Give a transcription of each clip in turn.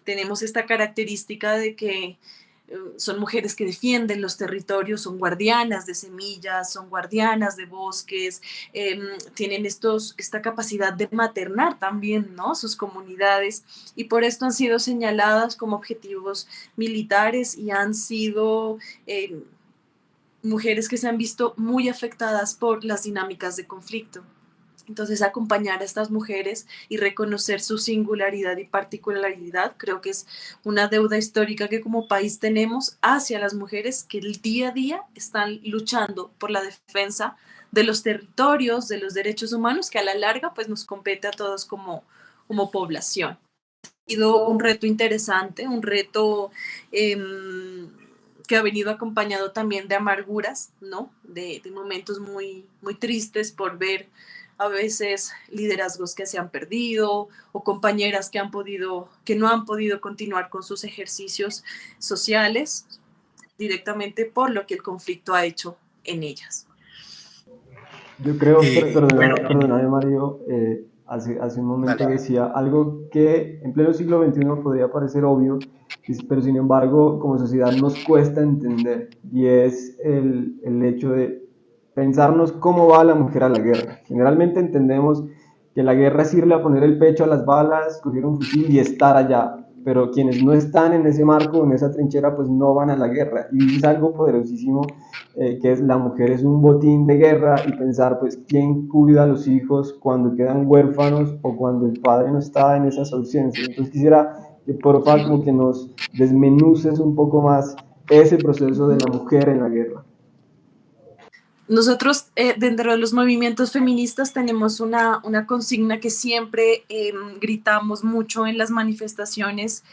tenemos esta característica de que son mujeres que defienden los territorios, son guardianas de semillas, son guardianas de bosques, tienen esta capacidad de maternar también, ¿no?, sus comunidades, y por esto han sido señaladas como objetivos militares y han sido mujeres que se han visto muy afectadas por las dinámicas de conflicto. Entonces, acompañar a estas mujeres y reconocer su singularidad y particularidad, creo que es una deuda histórica que como país tenemos hacia las mujeres que el día a día están luchando por la defensa de los territorios, de los derechos humanos, que a la larga pues nos compete a todos como población. Ha sido un reto interesante, un reto que ha venido acompañado también de amarguras, ¿no? De momentos muy, muy tristes por ver a veces liderazgos que se han perdido o compañeras que no han podido continuar con sus ejercicios sociales directamente por lo que el conflicto ha hecho en ellas. Yo creo, Bueno, perdóname Mario, hace un momento dale. decía algo que en pleno siglo XXI podría parecer obvio, pero sin embargo como sociedad nos cuesta entender, y es el hecho de pensarnos cómo va la mujer a la guerra. Generalmente entendemos que la guerra sirve a poner el pecho a las balas, coger un fusil y estar allá, pero quienes no están en ese marco, en esa trinchera, pues no van a la guerra. Y es algo poderosísimo, que es la mujer es un botín de guerra, y pensar, pues, quién cuida a los hijos cuando quedan huérfanos o cuando el padre no está en esas ausencias. Entonces quisiera que porfa como que nos desmenuces un poco más ese proceso de la mujer en la guerra. Nosotros, dentro de los movimientos feministas, tenemos una consigna que siempre gritamos mucho en las manifestaciones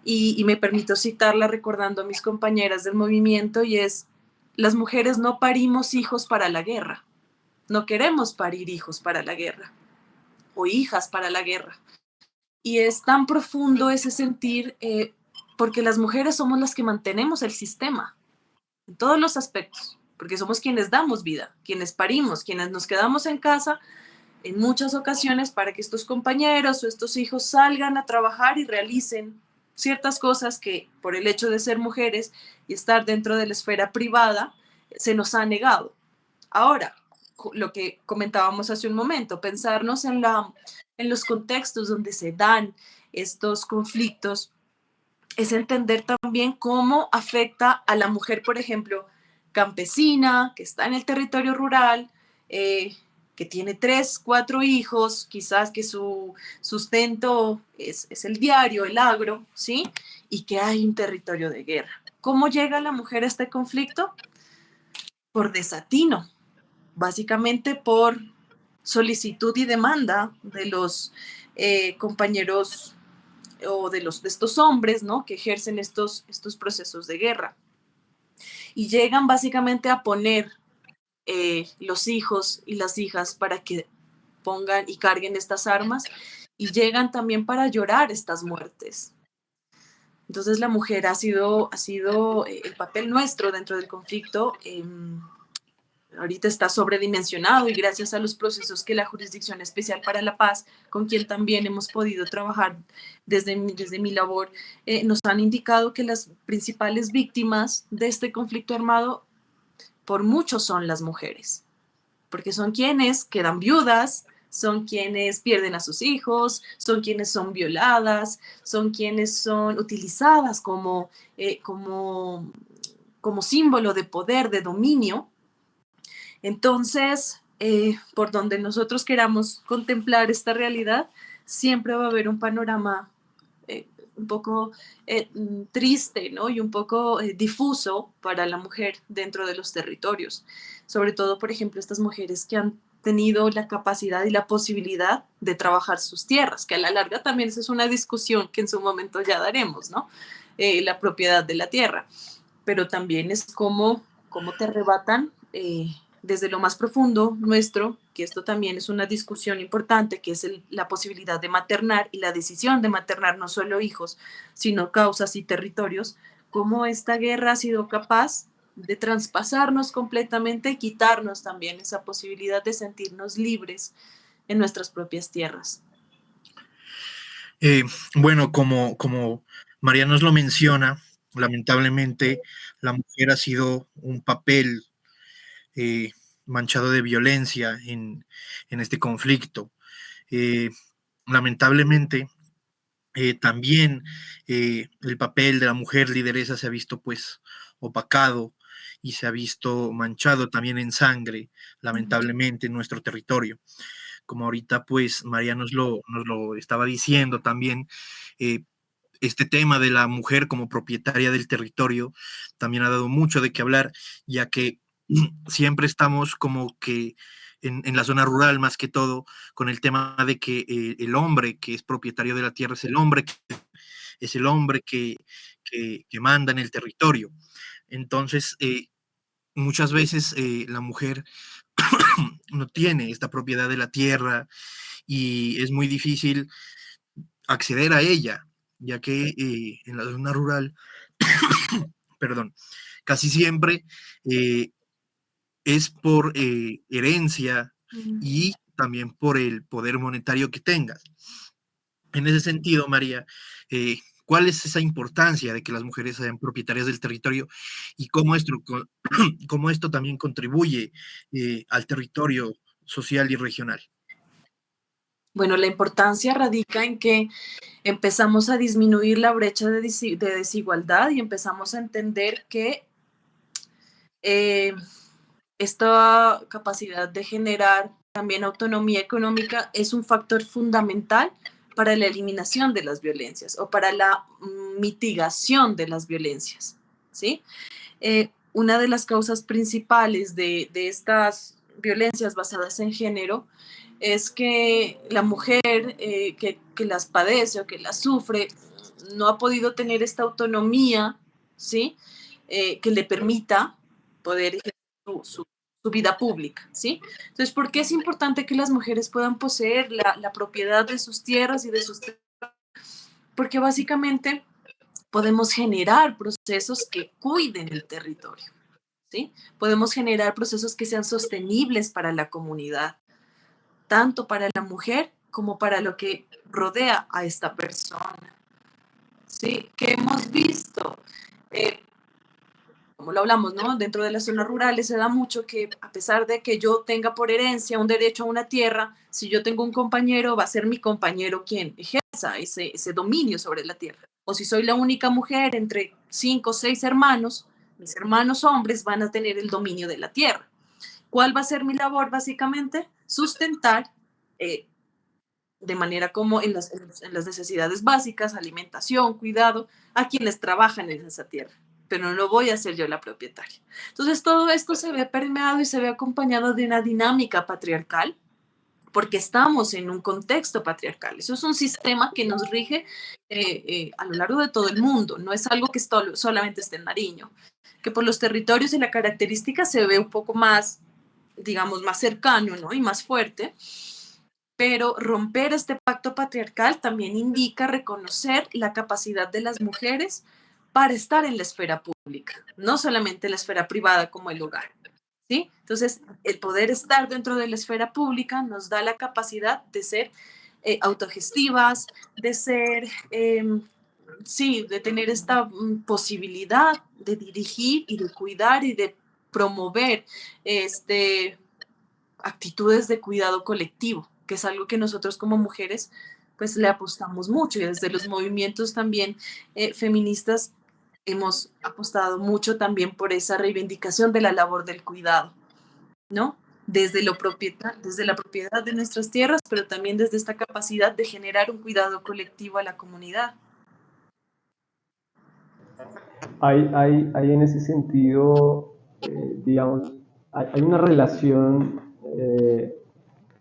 y me permito citarla recordando a mis compañeras del movimiento, y es: las mujeres no parimos hijos para la guerra, no queremos parir hijos para la guerra o hijas para la guerra. Y es tan profundo ese sentir porque las mujeres somos las que mantenemos el sistema en todos los aspectos, porque somos quienes damos vida, quienes parimos, quienes nos quedamos en casa en muchas ocasiones para que estos compañeros o estos hijos salgan a trabajar y realicen ciertas cosas que por el hecho de ser mujeres y estar dentro de la esfera privada se nos ha negado. Ahora, lo que comentábamos hace un momento, pensarnos en los contextos donde se dan estos conflictos, es entender también cómo afecta a la mujer, por ejemplo, campesina, que está en el territorio rural, que tiene 3, 4 hijos, quizás que su sustento es el diario, el agro, ¿sí? Y que hay un territorio de guerra. ¿Cómo llega la mujer a este conflicto? Por desatino, básicamente por solicitud y demanda de los compañeros o de estos hombres, ¿no?, que ejercen estos procesos de guerra. Y llegan básicamente a poner los hijos y las hijas para que pongan y carguen estas armas, y llegan también para llorar estas muertes. Entonces la mujer ha sido el papel nuestro dentro del conflicto. Ahorita está sobredimensionado, y gracias a los procesos que la Jurisdicción Especial para la Paz, con quien también hemos podido trabajar desde mi labor, nos han indicado que las principales víctimas de este conflicto armado por mucho son las mujeres, porque son quienes quedan viudas, son quienes pierden a sus hijos, son quienes son violadas, son quienes son utilizadas como símbolo de poder, de dominio. Entonces, por donde nosotros queramos contemplar esta realidad, siempre va a haber un panorama un poco triste, ¿no?, y un poco difuso para la mujer dentro de los territorios. Sobre todo, por ejemplo, estas mujeres que han tenido la capacidad y la posibilidad de trabajar sus tierras, que a la larga también esa es una discusión que en su momento ya daremos, ¿no? La propiedad de la tierra. Pero también es cómo te arrebatan desde lo más profundo nuestro, que esto también es una discusión importante, que es la posibilidad de maternar y la decisión de maternar no solo hijos, sino causas y territorios, cómo esta guerra ha sido capaz de traspasarnos completamente y quitarnos también esa posibilidad de sentirnos libres en nuestras propias tierras. Bueno, como María nos lo menciona, lamentablemente la mujer ha sido un papel eh, manchado de violencia en este conflicto. Eh, lamentablemente, también el papel de la mujer lideresa se ha visto pues opacado y se ha visto manchado también en sangre, lamentablemente, en nuestro territorio. Como ahorita pues María nos lo estaba diciendo también, eh, este tema de la mujer como propietaria del territorio también ha dado mucho de qué hablar, ya que siempre estamos como que en la zona rural más que todo, con el tema de que el hombre que es propietario de la tierra es el hombre que manda en el territorio. Entonces, muchas veces la mujer no tiene esta propiedad de la tierra y es muy difícil acceder a ella, ya que en la zona rural, perdón, casi siempre eh, es por herencia y también por el poder monetario que tengas. En ese sentido, María, ¿cuál es esa importancia de que las mujeres sean propietarias del territorio y cómo esto también contribuye al territorio social y regional? Bueno, la importancia radica en que empezamos a disminuir la brecha de desigualdad y empezamos a entender que eh, esta capacidad de generar también autonomía económica es un factor fundamental para la eliminación de las violencias o para la mitigación de las violencias, ¿sí? Una de las causas principales de estas violencias basadas en género es que la mujer que las padece o que las sufre no ha podido tener esta autonomía, ¿sí? Que le permita poder ejercer su vida pública, ¿sí? Entonces, ¿por qué es importante que las mujeres puedan poseer la propiedad de sus tierras y de sus... Porque básicamente podemos generar procesos que cuiden el territorio, ¿sí? Podemos generar procesos que sean sostenibles para la comunidad, tanto para la mujer como para lo que rodea a esta persona, ¿sí? Que hemos visto, eh, como lo hablamos, ¿no? Dentro de las zonas rurales se da mucho que a pesar de que yo tenga por herencia un derecho a una tierra, si yo tengo un compañero, va a ser mi compañero quien ejerza ese dominio sobre la tierra. O si soy la única mujer entre 5 o 6 hermanos, mis hermanos hombres van a tener el dominio de la tierra. ¿Cuál va a ser mi labor? Básicamente, sustentar eh, de manera como en las necesidades básicas, alimentación, cuidado, a quienes trabajan en esa tierra, pero no voy a ser yo la propietaria. Entonces, todo esto se ve permeado y se ve acompañado de una dinámica patriarcal, porque estamos en un contexto patriarcal. Eso es un sistema que nos rige a lo largo de todo el mundo, no es algo que solamente esté en Nariño, que por los territorios y la característica se ve un poco más, digamos, más cercano, ¿no? Y más fuerte, pero romper este pacto patriarcal también indica reconocer la capacidad de las mujeres para estar en la esfera pública, no solamente en la esfera privada como el hogar, ¿sí? Entonces, el poder estar dentro de la esfera pública nos da la capacidad de ser autogestivas, de ser, sí, de tener esta posibilidad de dirigir y de cuidar y de promover este, actitudes de cuidado colectivo, que es algo que nosotros como mujeres pues le apostamos mucho y desde los movimientos también feministas hemos apostado mucho también por esa reivindicación de la labor del cuidado, ¿no? Desde la propiedad de nuestras tierras, pero también desde esta capacidad de generar un cuidado colectivo a la comunidad. Hay en ese sentido, digamos, hay una relación,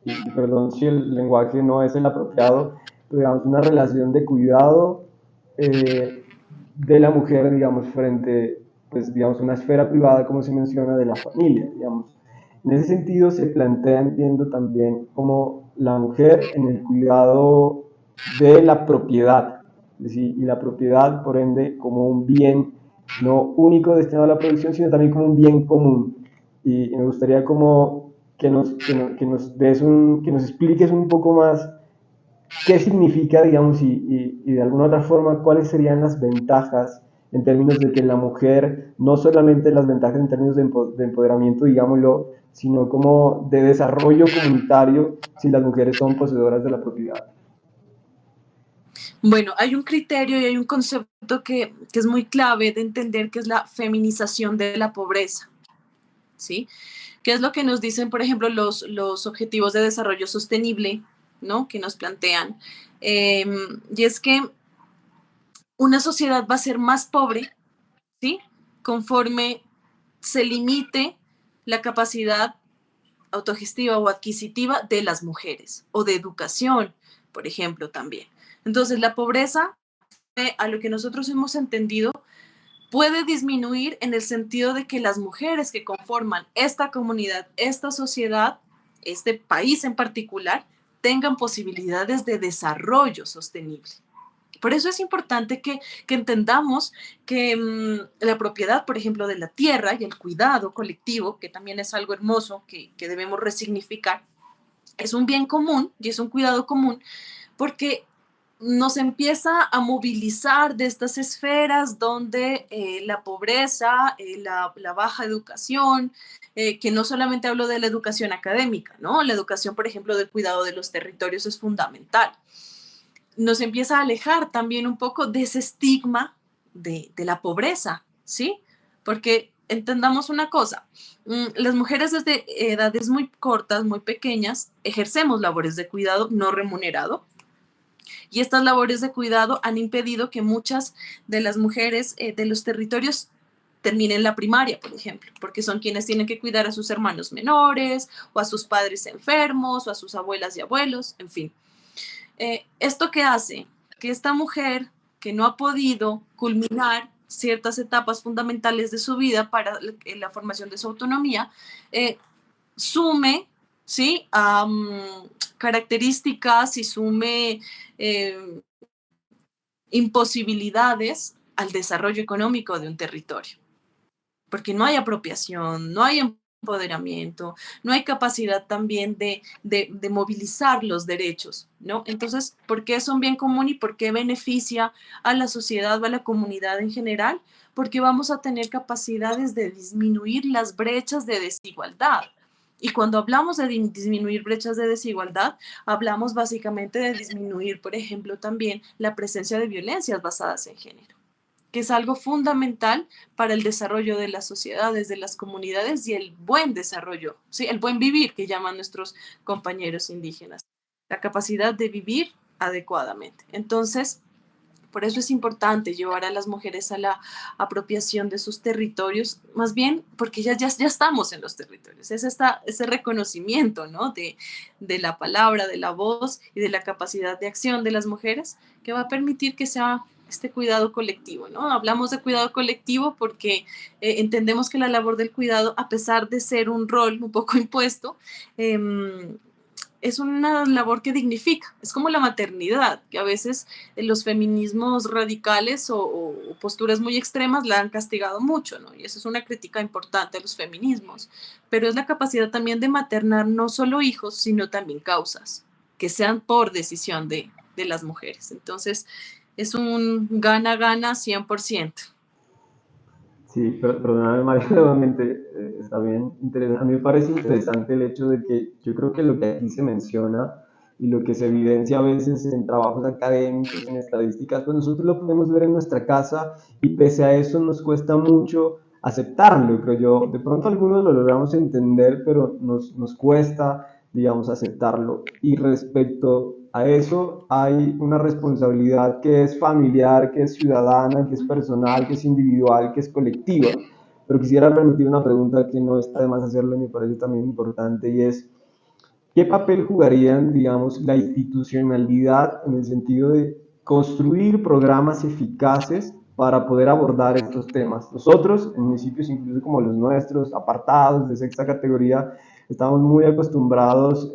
y perdón si el lenguaje no es el apropiado, pero digamos, una relación de cuidado de la mujer, digamos, frente, pues, digamos, una esfera privada, como se menciona, de la familia, digamos. En ese sentido se plantea, entiendo también, como la mujer en el cuidado de la propiedad, es decir, y la propiedad, por ende, como un bien no único destinado a la producción, sino también como un bien común. Y me gustaría como que nos expliques un poco más ¿qué significa, digamos, y de alguna otra forma, cuáles serían las ventajas en términos de que la mujer, no solamente las ventajas en términos de empoderamiento, digámoslo, sino como de desarrollo comunitario si las mujeres son poseedoras de la propiedad? Bueno, hay un criterio y hay un concepto que es muy clave de entender, que es la feminización de la pobreza, ¿sí? ¿Qué es lo que nos dicen, por ejemplo, los objetivos de desarrollo sostenible, ¿no? Que nos plantean. Eh, y es que una sociedad va a ser más pobre, ¿sí? Conforme se limite la capacidad autogestiva o adquisitiva de las mujeres o de educación, por ejemplo, también. Entonces, la pobreza, a lo que nosotros hemos entendido, puede disminuir en el sentido de que las mujeres que conforman esta comunidad, esta sociedad, este país en particular, tengan posibilidades de desarrollo sostenible. Por eso es importante que entendamos que la propiedad, por ejemplo, de la tierra y el cuidado colectivo, que también es algo hermoso que debemos resignificar, es un bien común y es un cuidado común, porque nos empieza a movilizar de estas esferas donde la pobreza, la baja educación, que no solamente hablo de la educación académica, ¿no? La educación, por ejemplo, del cuidado de los territorios es fundamental. Nos empieza a alejar también un poco de ese estigma de la pobreza, ¿sí? Porque entendamos una cosa, las mujeres desde edades muy cortas, muy pequeñas, ejercemos labores de cuidado no remunerado, y estas labores de cuidado han impedido que muchas de las mujeres de los territorios terminen la primaria, por ejemplo, porque son quienes tienen que cuidar a sus hermanos menores, o a sus padres enfermos, o a sus abuelas y abuelos, en fin. ¿Esto qué hace? Que esta mujer que no ha podido culminar ciertas etapas fundamentales de su vida para la formación de su autonomía, sume, ¿sí? Características y sume eh, imposibilidades al desarrollo económico de un territorio, porque no hay apropiación, no hay empoderamiento, no hay capacidad también de movilizar los derechos, ¿no? Entonces, ¿por qué es un bien común y por qué beneficia a la sociedad o a la comunidad en general? Porque vamos a tener capacidades de disminuir las brechas de desigualdad. Y cuando hablamos de disminuir brechas de desigualdad, hablamos básicamente de disminuir, por ejemplo, también la presencia de violencias basadas en género, que es algo fundamental para el desarrollo de las sociedades, de las comunidades y el buen desarrollo, ¿sí? El buen vivir que llaman nuestros compañeros indígenas, la capacidad de vivir adecuadamente. Entonces, por eso es importante llevar a las mujeres a la apropiación de sus territorios, más bien porque ya estamos en los territorios. Es ese reconocimiento, ¿no? De la palabra, de la voz y de la capacidad de acción de las mujeres que va a permitir que sea este cuidado colectivo, ¿no? Hablamos de cuidado colectivo porque entendemos que la labor del cuidado, a pesar de ser un rol un poco impuesto, es una labor que dignifica, es como la maternidad, que a veces los feminismos radicales o posturas muy extremas la han castigado mucho, ¿no? Y eso es una crítica importante a los feminismos, pero es la capacidad también de maternar no solo hijos, sino también causas, que sean por decisión de las mujeres. Entonces, es un gana-gana 100%. Sí, perdóname María, nuevamente, está bien interesante. A mí me parece interesante el hecho de que yo creo que lo que aquí se menciona y lo que se evidencia a veces en trabajos académicos, en estadísticas, pues nosotros lo podemos ver en nuestra casa y pese a eso nos cuesta mucho aceptarlo, creo yo. De pronto algunos lo logramos entender, pero nos cuesta, digamos, aceptarlo. Y respecto a eso hay una responsabilidad que es familiar, que es ciudadana, que es personal, que es individual, que es colectiva. Pero quisiera permitir una pregunta que no está de más hacerla y me parece también importante y es, ¿qué papel jugarían, digamos, la institucionalidad en el sentido de construir programas eficaces para poder abordar estos temas? Nosotros, en municipios incluso como los nuestros, apartados de sexta categoría, estamos muy acostumbrados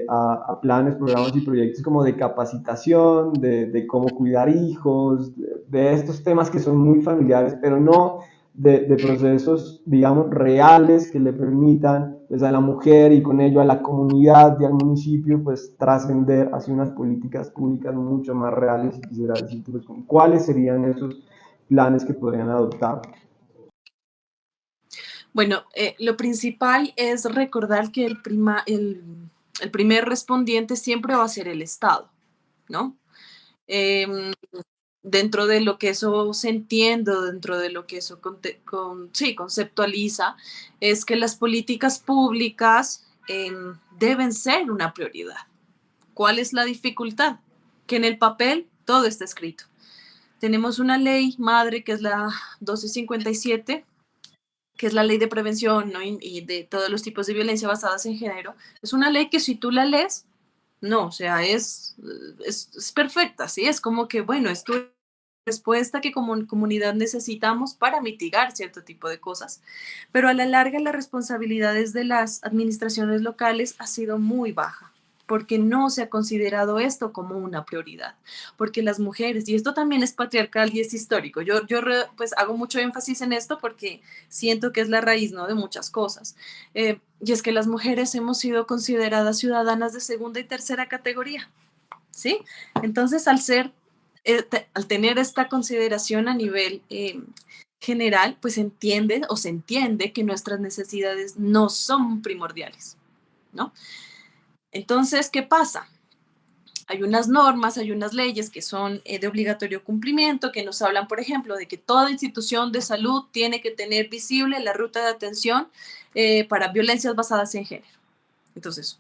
a planes, programas y proyectos como de capacitación, de cómo cuidar hijos, de estos temas que son muy familiares, pero no de procesos, digamos, reales que le permitan pues, a la mujer y con ello a la comunidad y al municipio pues trascender hacia unas políticas públicas mucho más reales. Y quisiera decir pues, cuáles serían esos planes que podrían adoptar. Bueno, lo principal es recordar que el primer respondiente siempre va a ser el Estado, ¿no? Em, Dentro de lo que eso se entiende, dentro de lo que eso sí, conceptualiza, es que las políticas públicas deben ser una prioridad. ¿Cuál es la dificultad? Que en el papel todo está escrito. Tenemos una ley madre que es la 1257, que es la ley de prevención, ¿no? y de todos los tipos de violencia basadas en género. Es una ley que si tú la lees, no, o sea, es perfecta, ¿sí? Es como que, bueno, esto es respuesta que como comunidad necesitamos para mitigar cierto tipo de cosas. Pero a la larga las responsabilidades de las administraciones locales ha sido muy baja porque no se ha considerado esto como una prioridad, porque las mujeres, y esto también es patriarcal y es histórico, pues hago mucho énfasis en esto porque siento que es la raíz, ¿no?, de muchas cosas, y es que las mujeres hemos sido consideradas ciudadanas de segunda y tercera categoría, ¿sí? Entonces, al tener esta consideración a nivel general, pues se entiende que nuestras necesidades no son primordiales, ¿no? Entonces, ¿qué pasa? Hay unas normas, hay unas leyes que son de obligatorio cumplimiento, que nos hablan, por ejemplo, de que toda institución de salud tiene que tener visible la ruta de atención para violencias basadas en género. Entonces,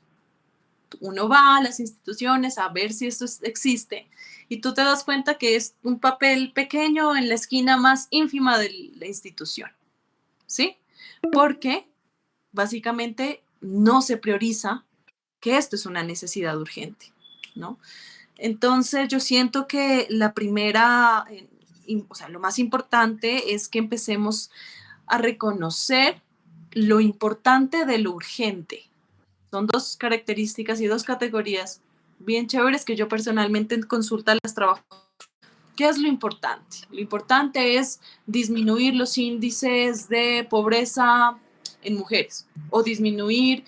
uno va a las instituciones a ver si esto existe y tú te das cuenta que es un papel pequeño en la esquina más ínfima de la institución, ¿sí? Porque básicamente no se prioriza que esto es una necesidad urgente, ¿no? Entonces yo siento que la primera, o sea, lo más importante es que empecemos a reconocer lo importante de lo urgente. Son dos características y dos categorías bien chéveres que yo personalmente en consulta las trabajo. ¿Qué es lo importante? Lo importante es disminuir los índices de pobreza en mujeres o disminuir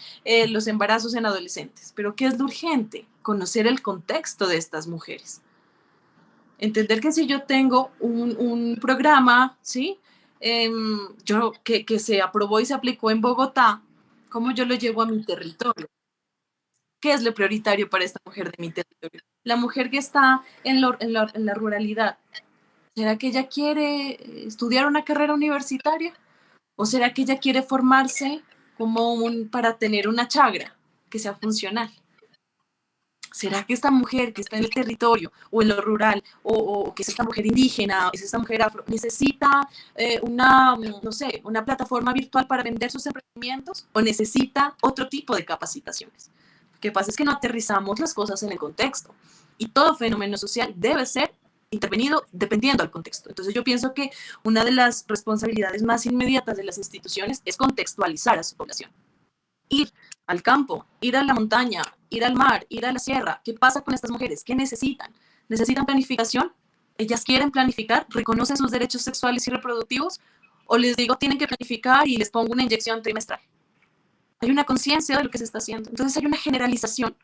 los embarazos en adolescentes. Pero ¿qué es lo urgente? Conocer el contexto de estas mujeres. Entender que si yo tengo un programa, ¿sí? Que se aprobó y se aplicó en Bogotá, ¿cómo yo lo llevo a mi territorio? ¿Qué es lo prioritario para esta mujer de mi territorio? La mujer que está en la ruralidad, ¿será que ella quiere estudiar una carrera universitaria? ¿O será que ella quiere formarse para tener una chagra que sea funcional? ¿Será que esta mujer que está en el territorio o en lo rural o que es esta mujer indígena, es esta mujer afro, necesita no sé, una plataforma virtual para vender sus emprendimientos o necesita otro tipo de capacitaciones? Lo que pasa es que no aterrizamos las cosas en el contexto y todo fenómeno social debe ser intervenido dependiendo del contexto. Entonces yo pienso que una de las responsabilidades más inmediatas de las instituciones es contextualizar a su población. Ir al campo, ir a la montaña, ir al mar, ir a la sierra. ¿Qué pasa con estas mujeres? ¿Qué necesitan? ¿Necesitan planificación? ¿Ellas quieren planificar? ¿Reconocen sus derechos sexuales y reproductivos? ¿O les digo tienen que planificar y les pongo una inyección trimestral? Hay una conciencia de lo que se está haciendo. Entonces hay una generalización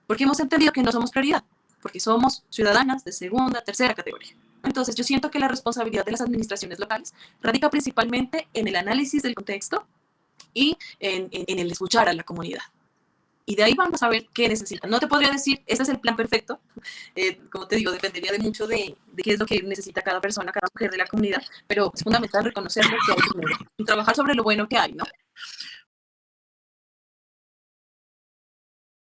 porque hemos entendido que no somos prioridad, porque somos ciudadanas de segunda, tercera categoría. Entonces yo siento que la responsabilidad de las administraciones locales radica principalmente en el análisis del contexto y en el escuchar a la comunidad. Y de ahí vamos a ver qué necesitan. No te podría decir, este es el plan perfecto. Como te digo, dependería de mucho de qué es lo que necesita cada persona, cada mujer de la comunidad, pero es fundamental reconocer lo que hay primero y trabajar sobre lo bueno que hay, ¿no?